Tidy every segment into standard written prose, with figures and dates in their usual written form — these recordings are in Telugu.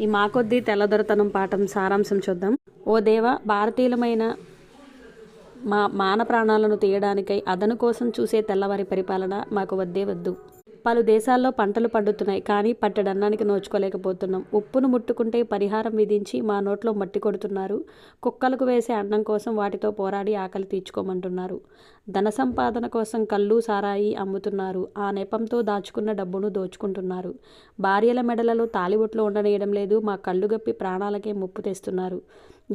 ఈ మాకొద్దీ తెల్లదొరతనం పాఠం సారాంశం చూద్దాం. ఓ దేవ, భారతీయులమైన మా మాన ప్రాణాలను తీయడానికై అదను కోసం చూసే తెల్లవారి పరిపాలన మాకు వద్దే వద్దు. పలు దేశాల్లో పంటలు పండుతున్నాయి, కానీ పట్టెడన్నానికి నోచుకోలేకపోతున్నాం. ఉప్పును ముట్టుకుంటే పరిహారం విధించి మా నోట్లో మట్టి కొడుతున్నారు. కుక్కలకు వేసే అన్నం కోసం వాటితో పోరాడి ఆకలి తీర్చుకోమంటున్నారు. ధన సంపాదన కోసం కళ్ళు సారాయి అమ్ముతున్నారు. ఆ నెపంతో దాచుకున్న డబ్బును దోచుకుంటున్నారు. భార్యల మెడలలో తాళిబొట్లు ఉండనీయడం లేదు. మా కళ్ళు గప్పి ప్రాణాలకే ముప్పు తెస్తున్నారు.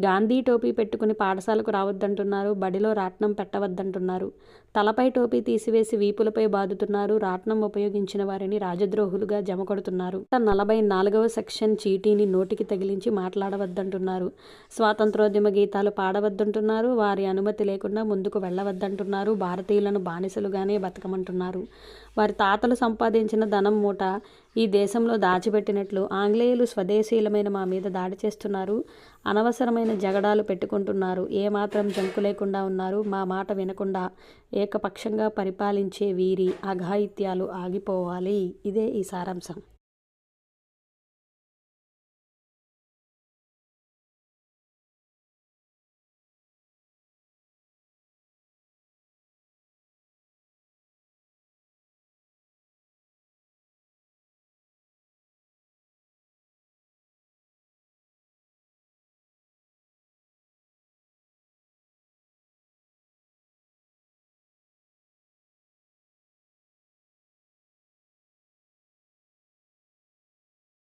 గాంధీ టోపీ పెట్టుకుని పాఠశాలకు రావద్దంటున్నారు. బడిలో రాట్నం పెట్టవద్దంటున్నారు. తలపై టోపీ తీసివేసి వీపులపై బాదుతున్నారు. రాట్నం ఉపయోగించిన వారిని రాజద్రోహులుగా జమకొడుతున్నారు. 44వ సెక్షన్ చీటీని నోటికి తగిలించి మాట్లాడవద్దంటున్నారు. స్వాతంత్రోద్యమ గీతాలు పాడవద్దంటున్నారు. వారి అనుమతి లేకుండా ముందుకు వెళ్ళవద్దంటున్నారు. భారతీయులను బానిసలుగానే బతకమంటున్నారు. వారి తాతలు సంపాదించిన ధనం మూట ఈ దేశంలో దాచిపెట్టినట్లు ఆంగ్లేయులు స్వదేశీయులమైన మా మీద దాడి చేస్తున్నారు. అనవసరమైన జగడాలు పెట్టుకుంటున్నారు. ఏమాత్రం జంకు లేకుండా ఉన్నారు. మా మాట వినకుండా ఏకపక్షంగా పరిపాలించే వీరి అఘాయిత్యాలు ఆగిపోవాలి. ఇదే ఈ సారాంశం.